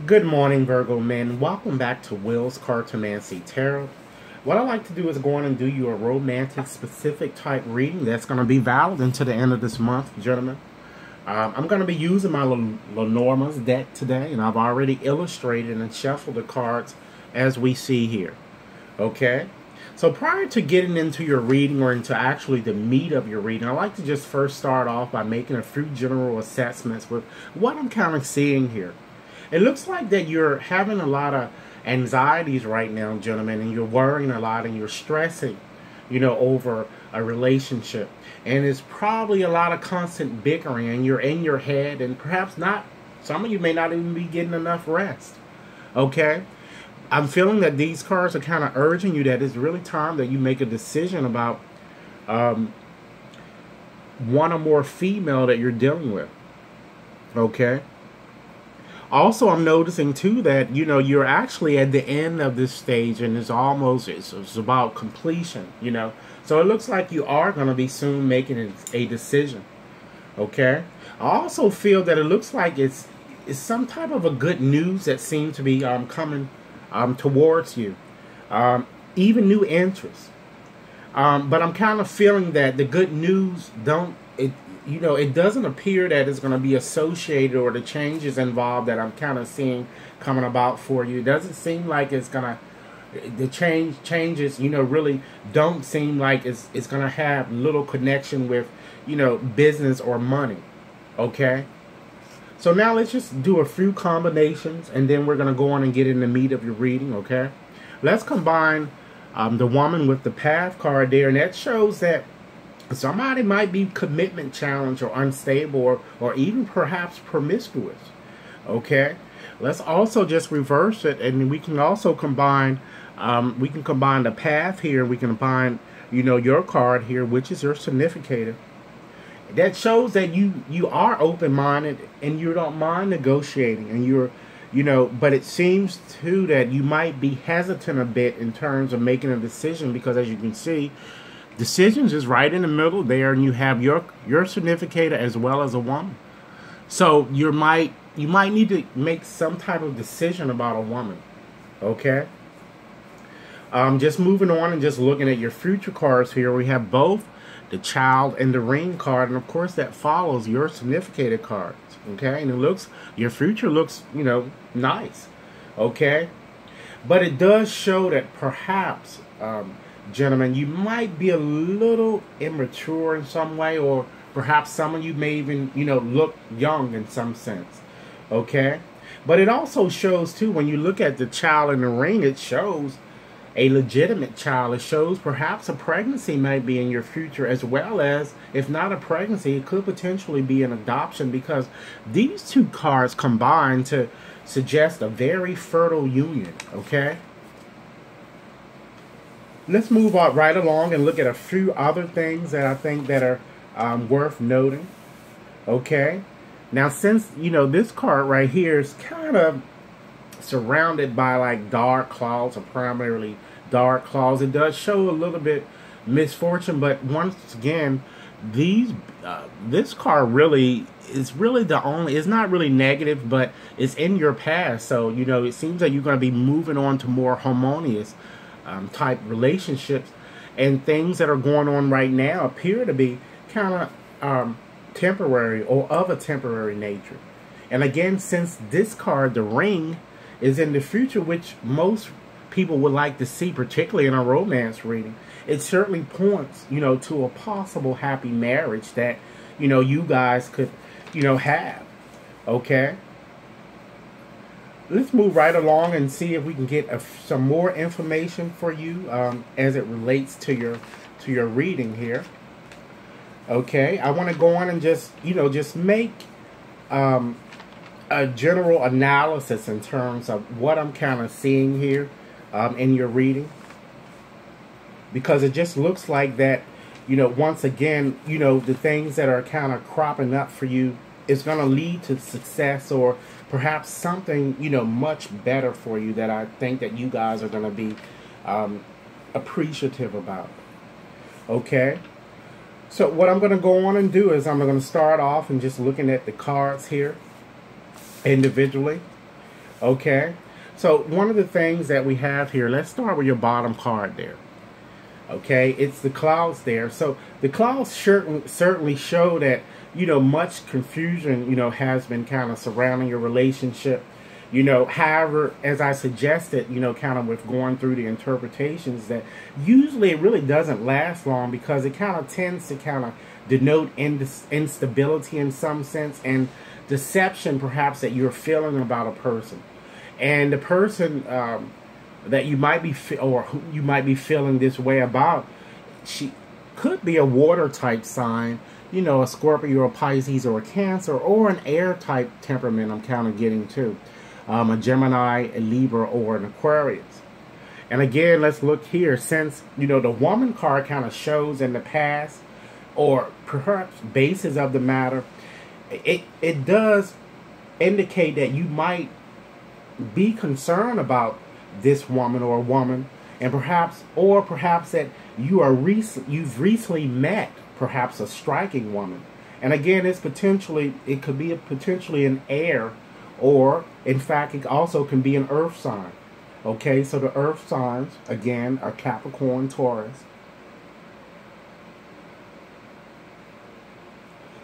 Good morning, Virgo men. Welcome back to Will's Cartomancy Tarot. What I like to do is go on and do you a romantic specific type reading that's going to be valid until the end of this month, gentlemen. I'm going to be using my Lenormand's deck today, and I've already illustrated and shuffled the cards as we see here. Okay? So prior to getting into your reading or into actually the meat of your reading, I like to just first start off by making a few general assessments with what I'm kind of seeing here. It looks like that you're having a lot of anxieties right now, gentlemen, and you're worrying a lot and you're stressing, over a relationship. And it's probably a lot of constant bickering and you're in your head and perhaps not, some of you may not even be getting enough rest. Okay? I'm feeling that these cards are kind of urging you that it's really time that you make a decision about one or more female that you're dealing with. Okay? Also, I'm noticing too that you're actually at the end of this stage, and it's about completion. So it looks like you are going to be soon making a decision. Okay. I also feel that it looks like it's some type of a good news that seems to be coming towards you, even new interest. But I'm kind of feeling that the good news it doesn't appear that it's going to be associated, or the changes involved that I'm kind of seeing coming about for you. It doesn't seem like it's going to, the changes, really don't seem like it's going to have little connection with, business or money. Okay. So now let's just do a few combinations, and then we're going to go on and get in the meat of your reading. Okay. Let's combine the woman with the path card there, and that shows that somebody might be commitment challenged or unstable, or even perhaps promiscuous. Okay, let's also just reverse it, and we can also combine. We can combine the path here. We can combine, your card here, which is your significator. That shows that you are open-minded and you don't mind negotiating, and you're, but it seems too that you might be hesitant a bit in terms of making a decision, because as you can see, decisions is right in the middle there, and you have your significator as well as a woman. So you might need to make some type of decision about a woman. Okay. Just moving on and just looking at your future cards here, we have both the child and the ring card, and of course that follows your significator cards. Okay, and your future looks nice. Okay, but it does show that perhaps gentlemen, you might be a little immature in some way, or perhaps some of you may even, look young in some sense. Okay? But it also shows, too, when you look at the child in the ring, it shows a legitimate child. It shows perhaps a pregnancy might be in your future, as well as, if not a pregnancy, it could potentially be an adoption, because these two cards combine to suggest a very fertile union. Okay? Let's move on right along and look at a few other things that I think that are worth noting. Okay. Now, since, this card right here is kind of surrounded by like dark clouds, or primarily dark clouds, it does show a little bit misfortune. But once again, this card really is it's not really negative, but it's in your past. So, it seems like you're going to be moving on to more harmonious type relationships, and things that are going on right now appear to be kind of temporary, or of a temporary nature. And again, since this card, the ring, is in the future, which most people would like to see, particularly in a romance reading, it certainly points, to a possible happy marriage that, you guys could, have. Okay. Let's move right along and see if we can get some more information for you as it relates to your reading here. Okay, I want to go on and just make a general analysis in terms of what I'm kind of seeing here in your reading, because it just looks like that once again the things that are kind of cropping up for you is going to lead to success, or perhaps something, much better for you that I think that you guys are going to be appreciative about. Okay? So what I'm going to go on and do is I'm going to start off and just looking at the cards here individually. Okay? So one of the things that we have here, let's start with your bottom card there. Okay, it's the clouds there. So the clouds certainly show that, much confusion, has been kind of surrounding your relationship. However, as I suggested, kind of with going through the interpretations, that usually it really doesn't last long because it kind of tends to kind of denote instability in some sense and deception perhaps that you're feeling about a person. And the person that you might be or who you might be feeling this way about, she could be a water type sign, a Scorpio or a Pisces or a Cancer, or an air type temperament I'm kind of getting to. A Gemini, a Libra, or an Aquarius. And again, let's look here. Since, the woman card kind of shows in the past, or perhaps basis of the matter, it does indicate that you might be concerned about this woman or woman, and perhaps that you've recently met perhaps a striking woman. And again, it could be potentially an air, or in fact it also can be an earth sign. Okay, so the earth signs again are Capricorn, Taurus,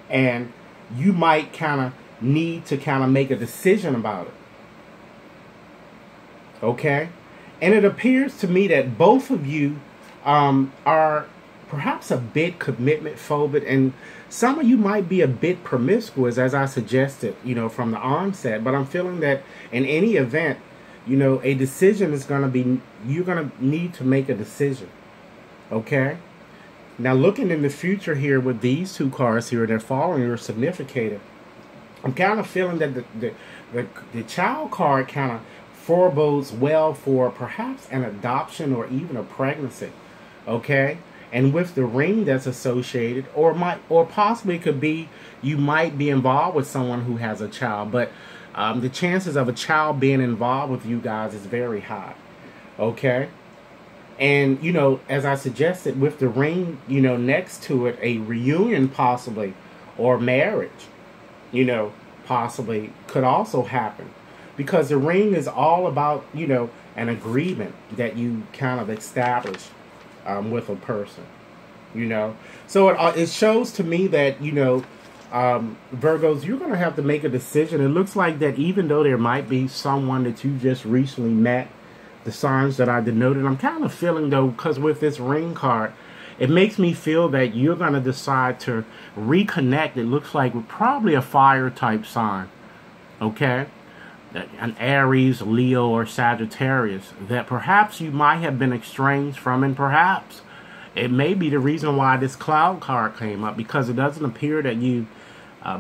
and you might kind of need to kind of make a decision about it. Okay, and it appears to me that both of you are perhaps a bit commitment phobic, and some of you might be a bit promiscuous, as I suggested, from the onset. But I'm feeling that in any event, a decision is going to be, you're going to need to make a decision. Okay? Now, looking in the future here with these two cards here, they're following your significator. I'm kind of feeling that the child card kind of forebodes well for perhaps an adoption or even a pregnancy. Okay? And with the ring that's associated, or possibly it could be you might be involved with someone who has a child, but the chances of a child being involved with you guys is very high. Okay? And, as I suggested, with the ring, next to it, a reunion possibly, or marriage, possibly could also happen. Because the ring is all about, an agreement that you kind of establish with a person, So it shows to me that, Virgos, you're going to have to make a decision. It looks like that even though there might be someone that you just recently met, the signs that I denoted, I'm kind of feeling, though, because with this ring card, it makes me feel that you're going to decide to reconnect. It looks like with probably a fire type sign, okay? An Aries, Leo, or Sagittarius that perhaps you might have been estranged from, and perhaps it may be the reason why this cloud card came up, because it doesn't appear that you've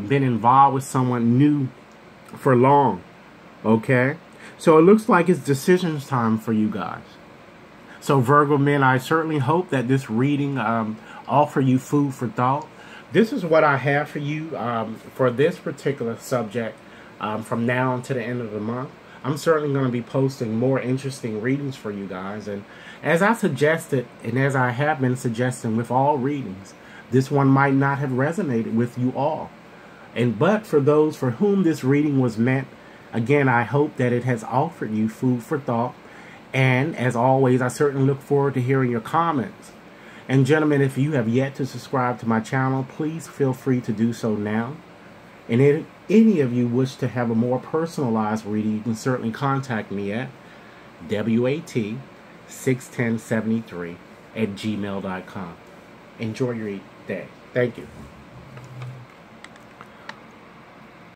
been involved with someone new for long. Okay? So it looks like it's decisions time for you guys. So Virgo men, I certainly hope that this reading offer you food for thought. This is what I have for you for this particular subject from now until the end of the month. I'm certainly going to be posting more interesting readings for you guys. And as I suggested, and as I have been suggesting with all readings, this one might not have resonated with you all. But for those for whom this reading was meant, again, I hope that it has offered you food for thought. And as always, I certainly look forward to hearing your comments. And gentlemen, if you have yet to subscribe to my channel, please feel free to do so now. And if any of you wish to have a more personalized reading, you can certainly contact me at WAT61073 @gmail.com. Enjoy your day. Thank you.